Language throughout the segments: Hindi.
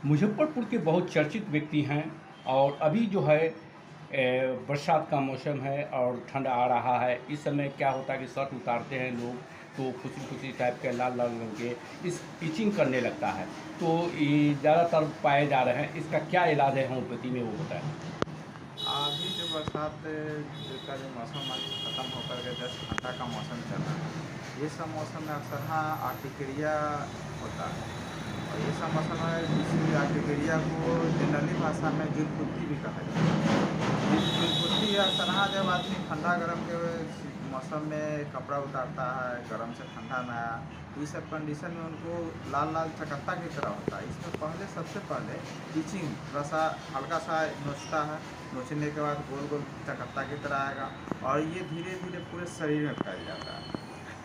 मुज़फ़्फ़रपुर के बहुत चर्चित व्यक्ति हैं और अभी जो है बरसात का मौसम है और ठंड आ रहा है। इस समय क्या होता है कि शर्ट उतारते हैं लोग तो खुसरी-खुसरी टाइप के लाल-लाल रंग के इस इचिंग करने लगता है। तो ये ज़्यादातर पाए जा रहे हैं। इसका क्या इलाज है होम्योपैथी में वो बताएँ? अभी जो बरसात का जो मौसम आज ख़त्म होकर के जस्ट ठंडा का मौसम चल रहा है, ये सब मौसम में अक्सर हाँ आर्टिकेरिया होता है। और ये सब मौसम है इसी आर्टिकेरिया को जनरली भाषा में जूलकुत्ती भी कहा जाता है। जूलकुत्ती अक्सर हाँ जब आदमी ठंडा गर्म के मौसम में कपड़ा उतारता है, गर्म से ठंडा में आया, तो इस सब कंडीशन में उनको लाल लाल चकत्ता की तरह होता है। इसमें पहले सबसे पहले टीचिंग थोड़ा सा हल्का सा नोचता है, नोचने के बाद गोल गोल चकत्ता की तरह आएगा और ये धीरे धीरे पूरे शरीर में फैल जाता है।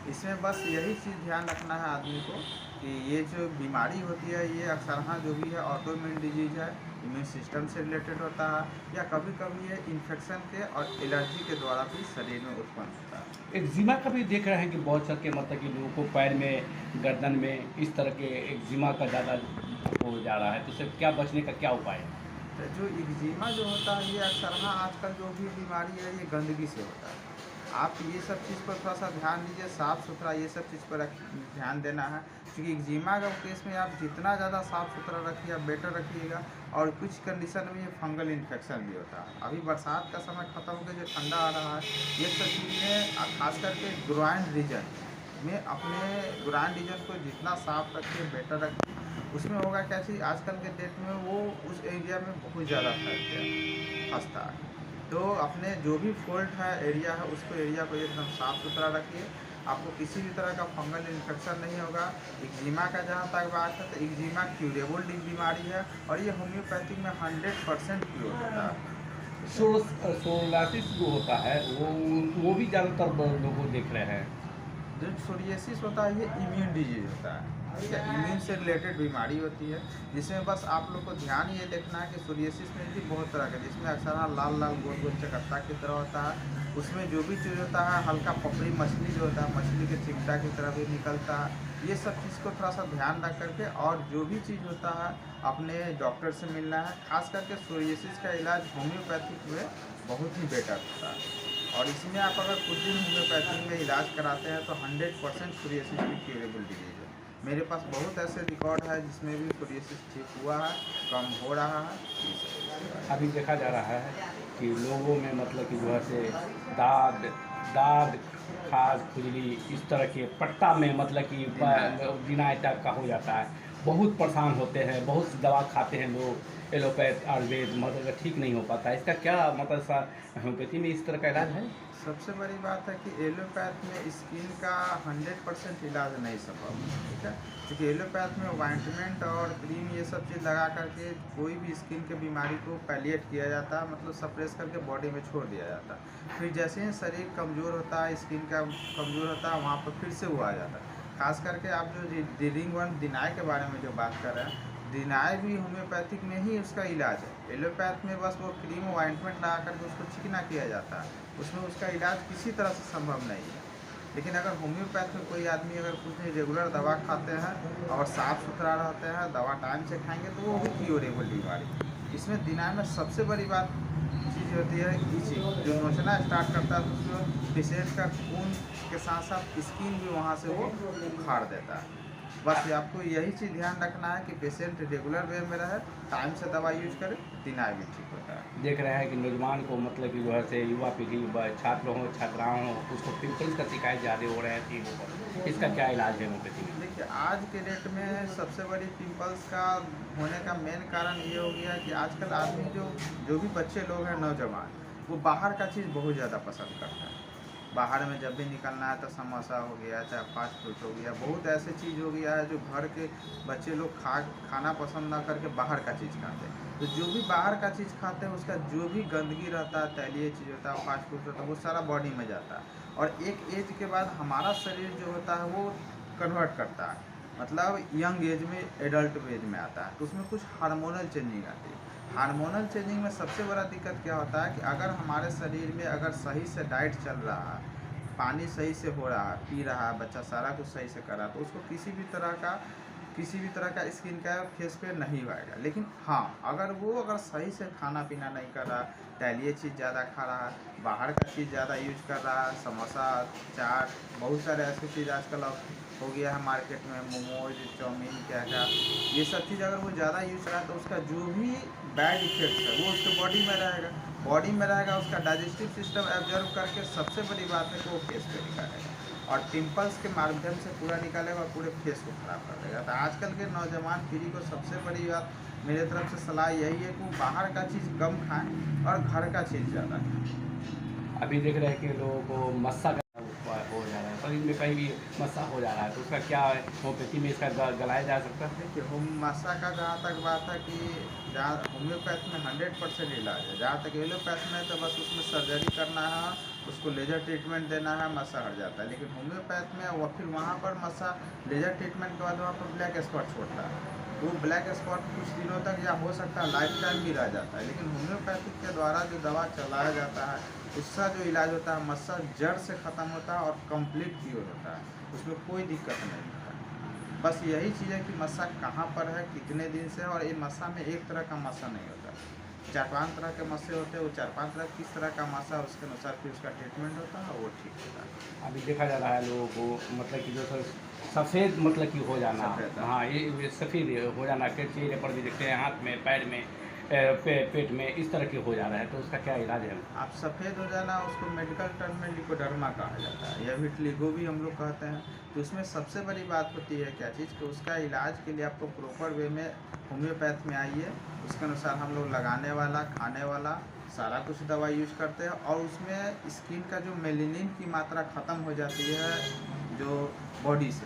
इसमें बस यही चीज़ ध्यान रखना है आदमी को कि ये जो बीमारी होती है ये अक्सर हाँ जो भी है ऑटोइम्यून डिजीज है, इम्यून सिस्टम से रिलेटेड होता है या कभी कभी ये इन्फेक्शन के और एलर्जी के द्वारा भी शरीर में उत्पन्न होता है। एक्जिमा का भी देख रहे हैं कि बहुत सारे मतलब कि लोगों को पैर में, गर्दन में इस तरह के एक्जिमा का ज़्यादा हो जा रहा है। तो इससे क्या बचने का क्या उपाय है? तो जो एक्जिमा जो होता है ये अक्सर हाँ आजकल जो भी बीमारी है ये गंदगी से होता है। आप ये सब चीज़ पर थोड़ा सा ध्यान दीजिए, साफ़ सुथरा ये सब चीज़ पर ध्यान देना है, क्योंकि एक्जिमा का केस में आप जितना ज़्यादा साफ़ सुथरा रखिए आप बेटर रखिएगा। और कुछ कंडीशन में ये फंगल इन्फेक्शन भी होता है। अभी बरसात का समय ख़त्म हो गया, जो ठंडा आ रहा है ये सब चीज़ें खास करके ग्रोइन रीजन में अपने ग्रोइन रीजन को जितना साफ रखिए बेटर रखिए। उसमें होगा क्या चीज़ आजकल के डेट में वो उस एरिया में बहुत ज़्यादा फंसता है। तो अपने जो भी फॉल्ट है एरिया है उसको एरिया को एकदम साफ़ सुथरा रखिए। आपको किसी भी तरह का फंगल इन्फेक्शन नहीं होगा। एक्जिमा का जहाँ तक बात है तो एक्जिमा क्यूरेबल बीमारी है और ये होम्योपैथिक में 100% क्योर होता है। सोरोसिस जो होता है वो भी ज़्यादातर लोग देख रहे हैं। जो सोरियासिस होता है ये इम्यून डिजीज होता है, ठीक है, इम्यून से रिलेटेड बीमारी होती है। जिसमें बस आप लोग को ध्यान ये देखना है कि सोरियासिस में भी बहुत तरह का, जिसमें अक्सर लाल लाल गोल गोल चकत्ता की तरह होता है। उसमें जो भी चीज़ होता है हल्का पपड़ी मछली जो होता है मछली के चिमटा की तरह भी निकलता है। ये सब चीज़ को थोड़ा सा ध्यान रख करके और जो भी चीज़ होता है अपने डॉक्टर से मिलना है। खास करके सोरियासिस का इलाज होम्योपैथिक में बहुत ही बेटर होता है। और इसमें आप अगर कुछ दिन होम्योपैथी में इलाज कराते हैं तो 100% सोरियासिस भी क्यूरेबल डिजीज है। मेरे पास बहुत ऐसे रिकॉर्ड है जिसमें भी सोरियासिस ठीक हुआ है, कम हो रहा है, ये सब। अभी देखा जा रहा है कि लोगों में मतलब कि जो है से दाद दाद खाज खुजली इस तरह के पट्टा में मतलब कि डिनाइल। बिनाई टाइप का हो जाता है। बहुत परेशान होते हैं, बहुत सी दवा खाते हैं लोग, एलोपैथ आयुर्वेद मतलब ठीक नहीं हो पाता है। इसका क्या मतलब होम्योपैथी में इस तरह का इलाज है? सबसे बड़ी बात है कि एलोपैथ में स्किन का 100% इलाज नहीं संभव, ठीक है, क्योंकि एलोपैथ में ऑइंटमेंट और क्रीम ये सब चीज़ लगा करके कोई भी स्किन के बीमारी को पैलिएट किया जाता है, मतलब सप्रेस करके बॉडी में छोड़ दिया जाता है। फिर जैसे ही शरीर कमज़ोर होता है, स्किन का कमज़ोर होता है, वहाँ पर फिर से वो आ जाता है। खास करके आप जो रीडिंग वन डिनाई के बारे में जो बात कर रहे हैं, डिनाई भी होम्योपैथिक में ही उसका इलाज है। एलोपैथ में बस वो क्रीम ऑइंटमेंट लगा करके उसको चिकना किया जाता है, उसमें उसका इलाज किसी तरह से संभव नहीं है। लेकिन अगर होम्योपैथ में कोई आदमी अगर कुछ नहीं रेगुलर दवा खाते हैं और साफ़ सुथरा रहते हैं, दवा टाइम से खाएंगे तो वो भी क्योरेबल बीमारी। इसमें दिनाई में सबसे बड़ी बात चीज़ होती है इचिंग, जो नोचना स्टार्ट करता है तो उसमें पेशेंट का खून के साथ साथ स्किन भी वहाँ से वो उखाड़ देता है। बस ये आपको यही चीज़ ध्यान रखना है कि पेशेंट रेगुलर वे में रहे, टाइम से दवा यूज करे, दिनाई भी ठीक होता है। देख रहे हैं कि नौजवान को मतलब कि जो है से युवा पीढ़ी छात्र हों छात्राएँ हों उसको पिंपल्स का शिकायत ज़्यादा हो रहे हैं चीज़ों पर। इसका क्या इलाज है होम्योपैथी में? देखिए आज के डेट में सबसे बड़ी पिंपल्स का होने का मेन कारण ये हो गया कि आजकल आदमी जो भी बच्चे लोग हैं नौजवान, वो बाहर का चीज़ बहुत ज़्यादा पसंद करता है। बाहर में जब भी निकलना है तो समोसा हो गया, चाहे फास्ट फूड हो गया, बहुत ऐसे चीज़ हो गया है जो घर के बच्चे लोग खाना पसंद ना करके बाहर का चीज़ खाते हैं। तो जो भी बाहर का चीज़ खाते हैं उसका जो भी गंदगी रहता है, तैलीय चीज़ होता है, फास्ट फूड होता है, वो सारा बॉडी में जाता है। और एक एज के बाद हमारा शरीर जो होता है वो कन्वर्ट करता है, मतलब यंग एज में एडल्ट एज में आता है, तो उसमें कुछ हार्मोनल चेंजिंग आती है। हार्मोनल चेंजिंग में सबसे बड़ा दिक्कत क्या होता है कि अगर हमारे शरीर में अगर सही से डाइट चल रहा है, पानी सही से हो रहा है, पी रहा है बच्चा, सारा कुछ सही से कर रहा है, तो उसको किसी भी तरह का किसी भी तरह का स्किन का फेस पे नहीं आएगा। लेकिन हाँ, अगर सही से खाना पीना नहीं कर रहा, तैलीय चीज़ ज़्यादा खा रहा है, बाहर का चीज़ ज़्यादा यूज कर रहा है, समोसा, चाट, बहुत सारे ऐसी चीज़ आजकल अब हो गया है मार्केट में, मोमोज, चाउमीन, क्या क्या, ये सब चीज़ अगर वो ज़्यादा यूज करा तो उसका जो भी बैड इफेक्ट है वो उसके बॉडी में रहेगा, उसका डाइजेस्टिव सिस्टम एब्जॉर्व करके सबसे बड़ी बात है कि वो फेस पे निकालेगा और पिंपल्स के माध्यम से पूरा निकालेगा और पूरे फेस को ख़राब कर देगा। तो आजकल के नौजवान पीढ़ी को सबसे बड़ी बात मेरे तरफ से सलाह यही है कि वो बाहर का चीज़ कम खाएं और घर का चीज़ ज़्यादा खाएं। अभी देख रहे हैं कि लोगों को मस्सा का हो जा रहा है, शरीर में कहीं भी मस्सा हो जा रहा है, तो उसका क्या है, होम्योपैथी में इसका गलाया जा सकता है? देखिए, होम्योपैथी का जहाँ तक बात है कि जहाँ होम्योपैथ में 100% इलाज है, जहाँ तक एलोपैथ में तो बस उसमें सर्जरी करना है, उसको लेजर ट्रीटमेंट देना है, मस्सा हट जाता है। लेकिन होम्योपैथ में वो फिर वहाँ पर मस्सा लेजर ट्रीटमेंट के बाद वहाँ पर ब्लैक स्पॉट छोड़ता है, वो ब्लैक स्पॉट कुछ दिनों तक या हो सकता है लाइफ टाइम भी रह जाता है। लेकिन होम्योपैथिक के द्वारा जो दवा चलाया जाता है उसका जो इलाज होता है, मस्सा जड़ से ख़त्म होता है और कंप्लीट क्योर होता है, उसमें कोई दिक्कत नहीं होता है। बस यही चीज़ है कि मस्सा कहाँ पर है, कितने दिन से है, और ये मस्सा में एक तरह का मस्सा नहीं होता, 4-5 तरह के मस्से होते हैं, वो 4-5 तरह किस तरह का मस्सा उसके अनुसार फिर उसका ट्रीटमेंट होता है और वो ठीक होता है। अभी देखा जा रहा है लोगों को, मतलब कि जो सफ़ेद, मतलब कि हो जाना, सफ़ेद, हाँ, ये सफ़ेद हो जाना के चेहरे पर भी दिखते हैं, हाथ में, पैर में, पेट में, इस तरह के हो जा रहा है, तो उसका क्या इलाज है? आप सफ़ेद हो जाना, उसको मेडिकल टर्म में लिकोडर्मा कहा जाता है या विटलिगो भी हम लोग कहते हैं। तो उसमें सबसे बड़ी बात होती है क्या चीज़, कि उसका इलाज के लिए आपको प्रॉपर वे में होम्योपैथ में आइए, उसके अनुसार हम लोग लगाने वाला, खाने वाला सारा कुछ दवा यूज करते हैं और उसमें स्किन का जो मेलेनिन की मात्रा ख़त्म हो जाती है जो बॉडी से,